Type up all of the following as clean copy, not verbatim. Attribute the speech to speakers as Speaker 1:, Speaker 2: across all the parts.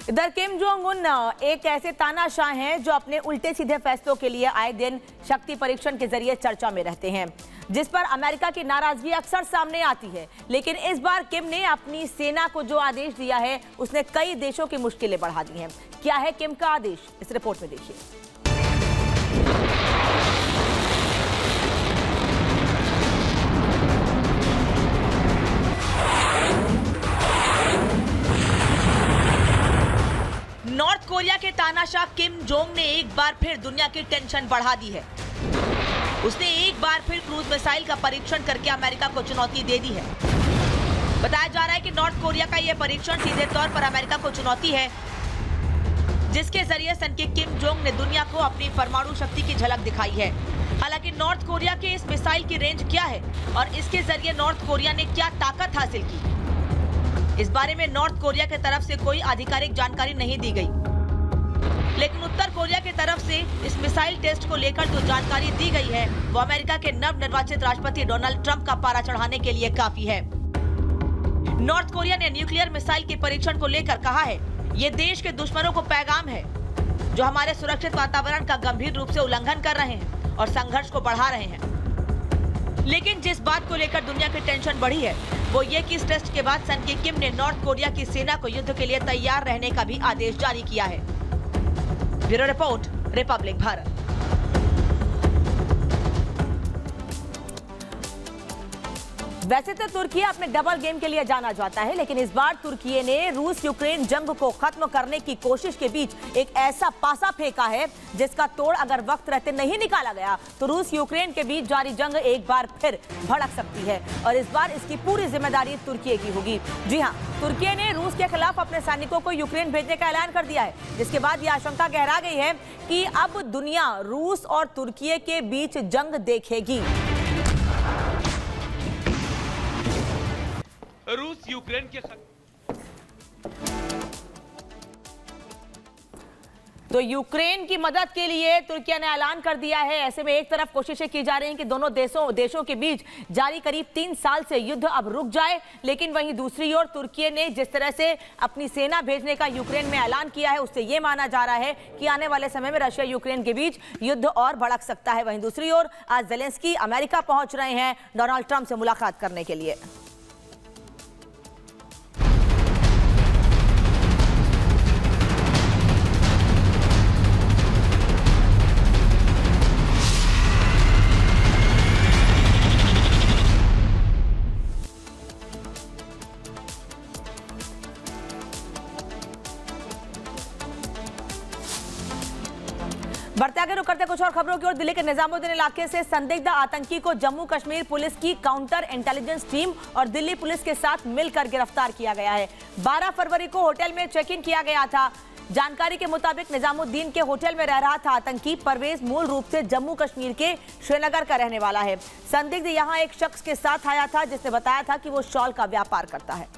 Speaker 1: इधर Kim Jong Un एक ऐसे तानाशाह हैं जो अपने उल्टे सीधे फैसलों के लिए आए दिन शक्ति परीक्षण के जरिए चर्चा में रहते हैं, जिस पर अमेरिका की नाराजगी अक्सर सामने आती है। लेकिन इस बार किम ने अपनी सेना को जो आदेश दिया है उसने कई देशों की मुश्किलें बढ़ा दी हैं। क्या है किम का आदेश, इस रिपोर्ट में देखिए। नॉर्थ कोरिया के तानाशाह किम जोंग ने एक बार फिर दुनिया की टेंशन बढ़ा दी है। उसने एक बार फिर क्रूज मिसाइल का परीक्षण करके अमेरिका को चुनौती दे दी है। बताया जा रहा है कि नॉर्थ कोरिया का यह परीक्षण सीधे तौर पर अमेरिका को चुनौती है, जिसके जरिए सन के किम जोंग ने दुनिया को अपनी परमाणु शक्ति की झलक दिखाई है। हालांकि नॉर्थ कोरिया के इस मिसाइल की रेंज क्या है और इसके जरिए नॉर्थ कोरिया ने क्या ताकत हासिल की, इस बारे में नॉर्थ कोरिया की तरफ से कोई आधिकारिक जानकारी नहीं दी गई। लेकिन उत्तर कोरिया की तरफ से इस मिसाइल टेस्ट को लेकर जो जानकारी दी गई है वो अमेरिका के नवनिर्वाचित राष्ट्रपति डोनाल्ड ट्रंप का पारा चढ़ाने के लिए काफी है। नॉर्थ कोरिया ने न्यूक्लियर मिसाइल के परीक्षण को लेकर कहा है, ये देश के दुश्मनों को पैगाम है जो हमारे सुरक्षित वातावरण का गंभीर रूप से उल्लंघन कर रहे हैं और संघर्ष को बढ़ा रहे हैं। लेकिन जिस बात को लेकर दुनिया की टेंशन बढ़ी है वो ये कि इस टेस्ट के बाद सन के किम ने नॉर्थ कोरिया की सेना को युद्ध के लिए तैयार रहने का भी आदेश जारी किया है। Bureau report, Republic Bharat. वैसे तो तुर्की अपने डबल गेम के लिए जाना जाता है, लेकिन इस बार तुर्की ने रूस यूक्रेन जंग को खत्म करने की कोशिश के बीच एक ऐसा पासा फेंका है जिसका तोड़ अगर वक्त रहते नहीं निकाला गया तो रूस यूक्रेन के बीच जारी जंग एक बार फिर भड़क सकती है और इस बार इसकी पूरी जिम्मेदारी तुर्की की होगी। जी हां, तुर्की ने रूस के खिलाफ अपने सैनिकों को यूक्रेन भेजने का ऐलान कर दिया है, जिसके बाद यह आशंका गहरा गई है कि अब दुनिया रूस और तुर्की के बीच जंग देखेगी।
Speaker 2: रूस यूक्रेन के
Speaker 1: तो यूक्रेन की मदद के लिए तुर्की ने ऐलान कर दिया है। ऐसे में एक तरफ कोशिशें की जा रही हैं कि दोनों देशों के बीच जारी करीब 3 साल से युद्ध अब रुक जाए, लेकिन वहीं दूसरी ओर तुर्की ने जिस तरह से अपनी सेना भेजने का यूक्रेन में ऐलान किया है उससे यह माना जा रहा है कि आने वाले समय में रशिया यूक्रेन के बीच युद्ध और भड़क सकता है। वहीं दूसरी ओर आज ज़ेलेंस्की अमेरिका पहुंच रहे हैं डोनाल्ड ट्रंप से मुलाकात करने के लिए। बढ़ते आगे रुक करते कुछ और खबरों की ओर। दिल्ली के निजामुद्दीन इलाके से संदिग्ध आतंकी को जम्मू कश्मीर पुलिस की काउंटर इंटेलिजेंस टीम और दिल्ली पुलिस के साथ मिलकर गिरफ्तार किया गया है। 12 फरवरी को होटल में चेक इन किया गया था। जानकारी के मुताबिक निजामुद्दीन के होटल में रह रहा था आतंकी परवेज मूल रूप से जम्मू कश्मीर के श्रीनगर का रहने वाला है। संदिग्ध यहां एक शख्स के साथ आया था जिसने बताया था कि वो शॉल का व्यापार करता है।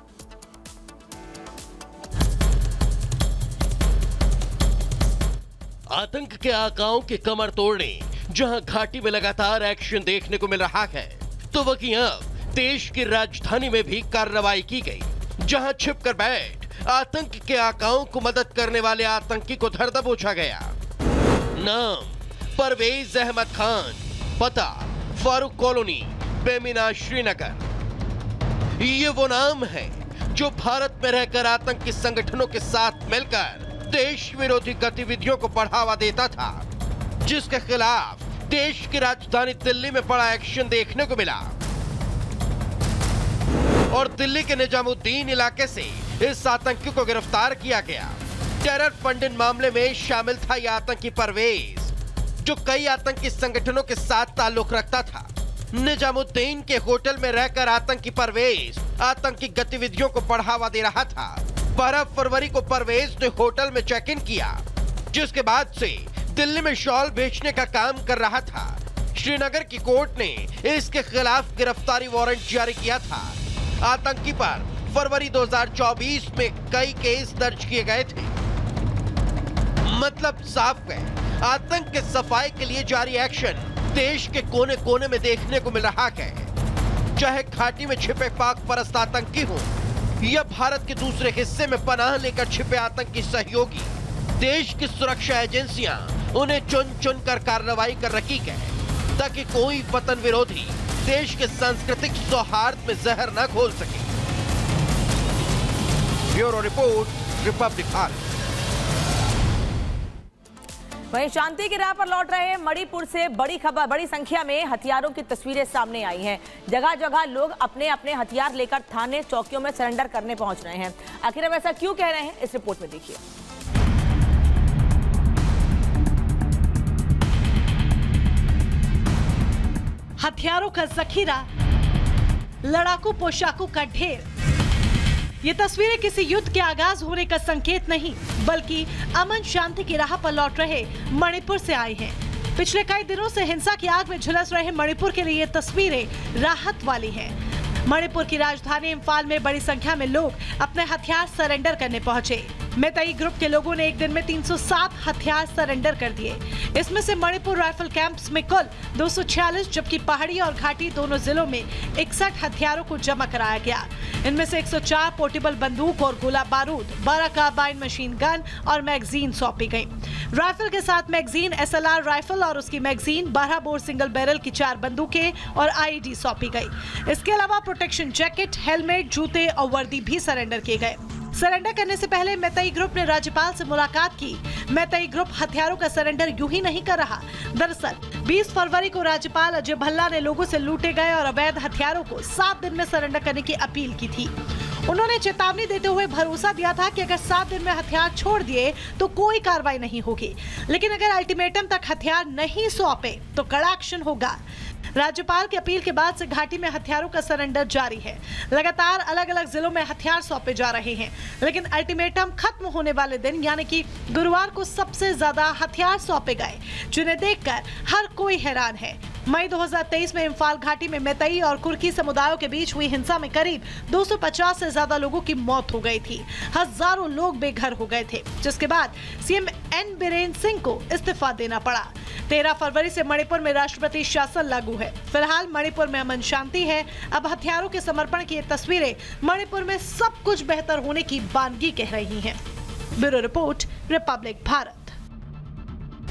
Speaker 3: आतंक के आकाओं की कमर तोड़ने जहां घाटी में लगातार एक्शन देखने को मिल रहा है, तो वहीं अब देश की राजधानी में भी कार्रवाई की गई, जहां छिपकर बैठ आतंक के आकाओं को मदद करने वाले आतंकी को धर दबोचा गया। नाम परवेज अहमद खान, पता फारूक कॉलोनी, बेमिना, श्रीनगर। ये वो नाम है जो भारत में रहकर आतंकी संगठनों के साथ मिलकर देश विरोधी गतिविधियों को बढ़ावा देता था, जिसके खिलाफ देश की राजधानी दिल्ली में बड़ा एक्शन देखने को मिला और दिल्ली के निजामुद्दीन इलाके से इस आतंकी को गिरफ्तार किया गया। टेरर फंडिंग मामले में शामिल था यह आतंकी परवेज, जो कई आतंकी संगठनों के साथ ताल्लुक रखता था। निजामुद्दीन के होटल में रहकर आतंकी परवेज आतंकी गतिविधियों को बढ़ावा दे रहा था। 12 फरवरी को परवेज ने होटल में चेक इन किया, जिसके बाद से दिल्ली में शॉल बेचने का काम कर रहा था। श्रीनगर की कोर्ट ने इसके खिलाफ गिरफ्तारी वारंट जारी किया था। आतंकी पर फरवरी 2024 में कई केस दर्ज किए गए थे। मतलब साफ है, आतंक के सफाई के लिए जारी एक्शन देश के कोने कोने में देखने को मिल रहा है। चाहे घाटी में छिपे पाक परस्त आतंकी हो या भारत के दूसरे हिस्से में पनाह लेकर छिपे आतंकी सहयोगी? देश की सुरक्षा एजेंसियां उन्हें चुन चुन कर कार्रवाई कर रही है ताकि कोई वतन विरोधी देश के सांस्कृतिक सौहार्द में जहर न घोल सके। Bureau report, Republic Bharat.
Speaker 2: वहीं शांति की राह पर लौट रहे मणिपुर से बड़ी खबर, बड़ी संख्या में हथियारों की तस्वीरें सामने आई हैं। जगह जगह लोग अपने अपने हथियार लेकर थाने चौकियों में सरेंडर करने पहुंच रहे हैं। आखिर हम ऐसा क्यों कह रहे हैं, इस रिपोर्ट में देखिए।
Speaker 4: हथियारों का जखीरा, लड़ाकू पोशाकों का ढेर। ये तस्वीरें किसी युद्ध के आगाज होने का संकेत नहीं, बल्कि अमन शांति की राह पर लौट रहे मणिपुर से आई हैं। पिछले कई दिनों से हिंसा की आग में झुलस रहे मणिपुर के लिए ये तस्वीरें राहत वाली हैं। मणिपुर की राजधानी इम्फाल में बड़ी संख्या में लोग अपने हथियार सरेंडर करने पहुंचे। मेतई ग्रुप के लोगों ने एक दिन में 307 हथियार सरेंडर कर दिए। इसमें से मणिपुर राइफल कैंप्स में कुल 246, जबकि पहाड़ी और घाटी दोनों जिलों में 61 हथियारों को जमा कराया गया। इनमें से 104 पोर्टेबल बंदूक और गोला बारूद, 12 कार्बाइन मशीन गन और मैगजीन सौंपी गई। राइफल के साथ मैगजीन, SLR राइफल और उसकी मैगजीन, 12 बोर सिंगल बैरल की 4 बंदूकें और IED सौंपी गई। इसके अलावा प्रोटेक्शन जैकेट, हेलमेट, जूते और वर्दी भी सरेंडर किए गए। सरेंडर करने से पहले मेतई ग्रुप ने राज्यपाल से मुलाकात की। मेतई ग्रुप हथियारों का सरेंडर यूं ही नहीं कर रहा। दरअसल 20 फरवरी को राज्यपाल अजय भल्ला ने लोगों से लूटे गए और अवैध हथियारों को 7 दिन में सरेंडर करने की अपील की थी। उन्होंने चेतावनी देते हुए भरोसा दिया था कि अगर 7 दिन में हथियार छोड़ दिए तो कोई कार्रवाई नहीं होगी, लेकिन अगर अल्टीमेटम तक हथियार नहीं सौंपे तो कड़ा एक्शन होगा। राज्यपाल की अपील के बाद से घाटी में हथियारों का सरेंडर जारी है। लगातार अलग अलग जिलों में हथियार सौंपे जा रहे हैं, लेकिन अल्टीमेटम खत्म होने वाले दिन यानी कि गुरुवार को सबसे ज्यादा हथियार सौंपे गए, जिन्हें देखकर हर कोई हैरान है। मई 2023 में इम्फाल घाटी में मेतई और कुर्की समुदायों के बीच हुई हिंसा में करीब 250 से ज्यादा लोगों की मौत हो गई थी। हजारों लोग बेघर हो गए थे, जिसके बाद सीएम एन बीरेन्द्र सिंह को इस्तीफा देना पड़ा। 13 फरवरी से मणिपुर में राष्ट्रपति शासन लागू है। फिलहाल मणिपुर में अमन शांति है। अब हथियारों के समर्पण की ये तस्वीरें मणिपुर में सब कुछ बेहतर होने की बानगी कह रही हैं। Bureau report, Republic Bharat.